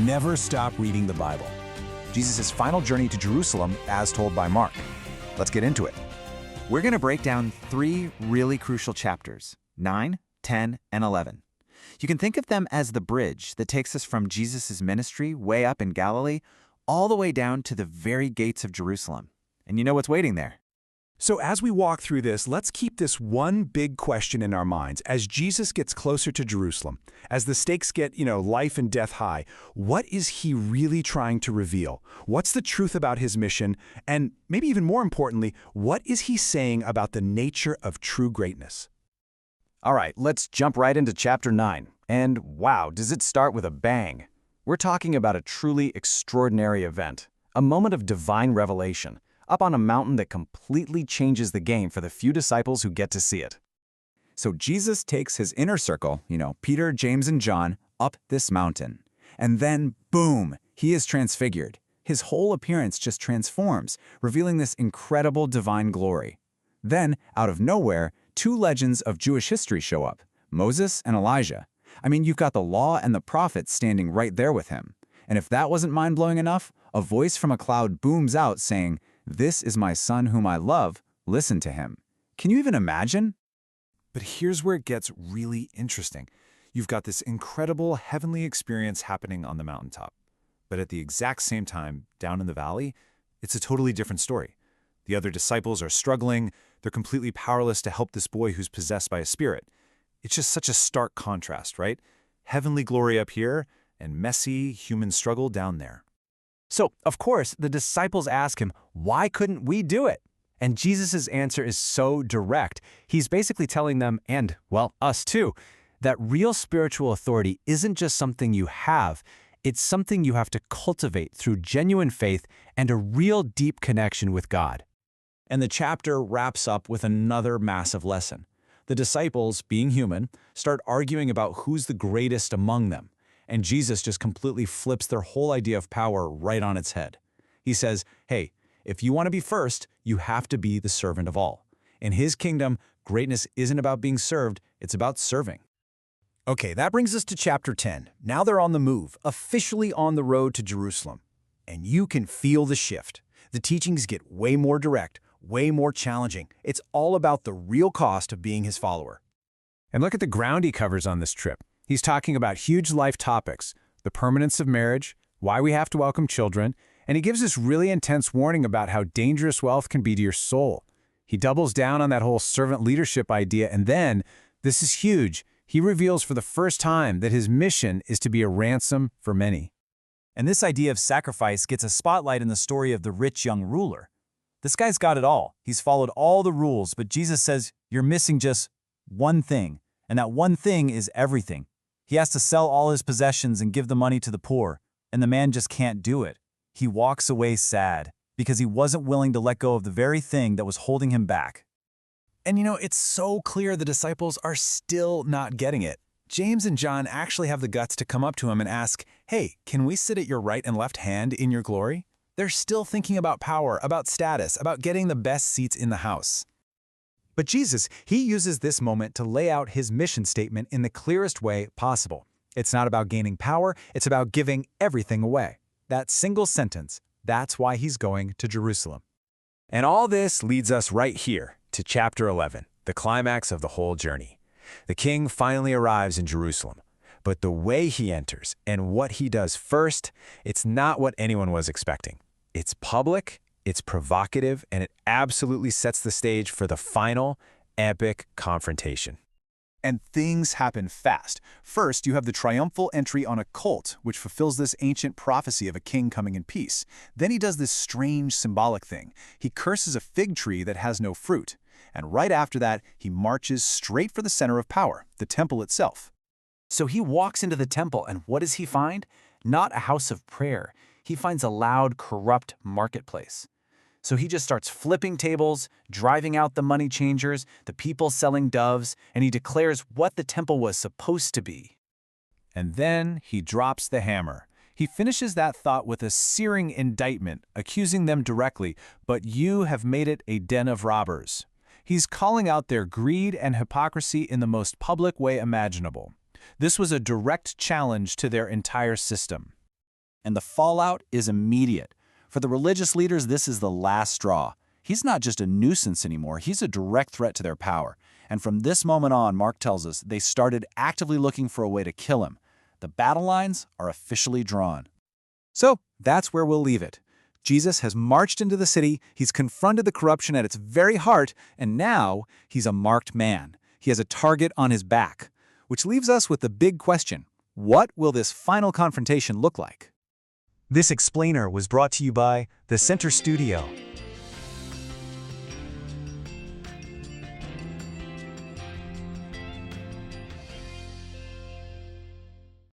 Never stop reading the Bible. Jesus' final journey to Jerusalem as told by Mark. Let's get into it. We're going to break down 3 really crucial chapters, 9, 10, and 11. You can think of them as the bridge that takes us from Jesus' ministry way up in Galilee all the way down to the very gates of Jerusalem. And you know what's waiting there. So as we walk through this, let's keep this one big question in our minds. As Jesus gets closer to Jerusalem, as the stakes get, life and death high, what is he really trying to reveal? What's the truth about his mission? And maybe even more importantly, what is he saying about the nature of true greatness? All right, let's jump right into chapter 9. And wow, does it start with a bang. We're talking about a truly extraordinary event, a moment of divine revelation, up on a mountain that completely changes the game for the few disciples who get to see it. So Jesus takes his inner circle, Peter, James, and John, up this mountain. And then, boom, he is transfigured. His whole appearance just transforms, revealing this incredible divine glory. Then, out of nowhere, 2 legends of Jewish history show up, Moses and Elijah. You've got the law and the prophets standing right there with him. And if that wasn't mind-blowing enough, a voice from a cloud booms out saying, "This is my son whom I love, listen to him." Can you even imagine? But here's where it gets really interesting. You've got this incredible heavenly experience happening on the mountaintop. But at the exact same time, down in the valley, it's a totally different story. The other disciples are struggling. They're completely powerless to help this boy who's possessed by a spirit. It's just such a stark contrast, right? Heavenly glory up here and messy human struggle down there. So, of course, the disciples ask him, why couldn't we do it? And Jesus' answer is so direct. He's basically telling them, and, well, us too, that real spiritual authority isn't just something you have, it's something you have to cultivate through genuine faith and a real deep connection with God. And the chapter wraps up with another massive lesson. The disciples, being human, start arguing about who's the greatest among them. And Jesus just completely flips their whole idea of power right on its head. He says, hey, if you want to be first, you have to be the servant of all. In his kingdom, greatness isn't about being served, it's about serving. Okay, that brings us to chapter 10. Now they're on the move, officially on the road to Jerusalem. And you can feel the shift. The teachings get way more direct, way more challenging. It's all about the real cost of being his follower. And look at the ground he covers on this trip. He's talking about huge life topics, the permanence of marriage, why we have to welcome children, and he gives this really intense warning about how dangerous wealth can be to your soul. He doubles down on that whole servant leadership idea, and then, this is huge, he reveals for the first time that his mission is to be a ransom for many. And this idea of sacrifice gets a spotlight in the story of the rich young ruler. This guy's got it all. He's followed all the rules, but Jesus says, you're missing just one thing, and that one thing is everything. He has to sell all his possessions and give the money to the poor, and the man just can't do it. He walks away sad because he wasn't willing to let go of the very thing that was holding him back. And it's so clear the disciples are still not getting it. James and John actually have the guts to come up to him and ask, hey, can we sit at your right and left hand in your glory? They're still thinking about power, about status, about getting the best seats in the house. But Jesus, he uses this moment to lay out his mission statement in the clearest way possible. It's not about gaining power, it's about giving everything away. That single sentence, that's why he's going to Jerusalem. And all this leads us right here to chapter 11, the climax of the whole journey. The king finally arrives in Jerusalem, but the way he enters and what he does first, it's not what anyone was expecting. It's public, it's provocative, and it absolutely sets the stage for the final, epic confrontation. And things happen fast. First, you have the triumphal entry on a colt, which fulfills this ancient prophecy of a king coming in peace. Then he does this strange symbolic thing. He curses a fig tree that has no fruit. And right after that, he marches straight for the center of power, the temple itself. So he walks into the temple, and what does he find? Not a house of prayer. He finds a loud, corrupt marketplace. So he just starts flipping tables, driving out the money changers, the people selling doves, and he declares what the temple was supposed to be. And then he drops the hammer. He finishes that thought with a searing indictment, accusing them directly, but you have made it a den of robbers. He's calling out their greed and hypocrisy in the most public way imaginable. This was a direct challenge to their entire system. And the fallout is immediate. For the religious leaders, this is the last straw. He's not just a nuisance anymore, he's a direct threat to their power. And from this moment on, Mark tells us, they started actively looking for a way to kill him. The battle lines are officially drawn. So that's where we'll leave it. Jesus has marched into the city, he's confronted the corruption at its very heart, and now he's a marked man. He has a target on his back. Which leaves us with the big question: what will this final confrontation look like? This explainer was brought to you by the Center Studio.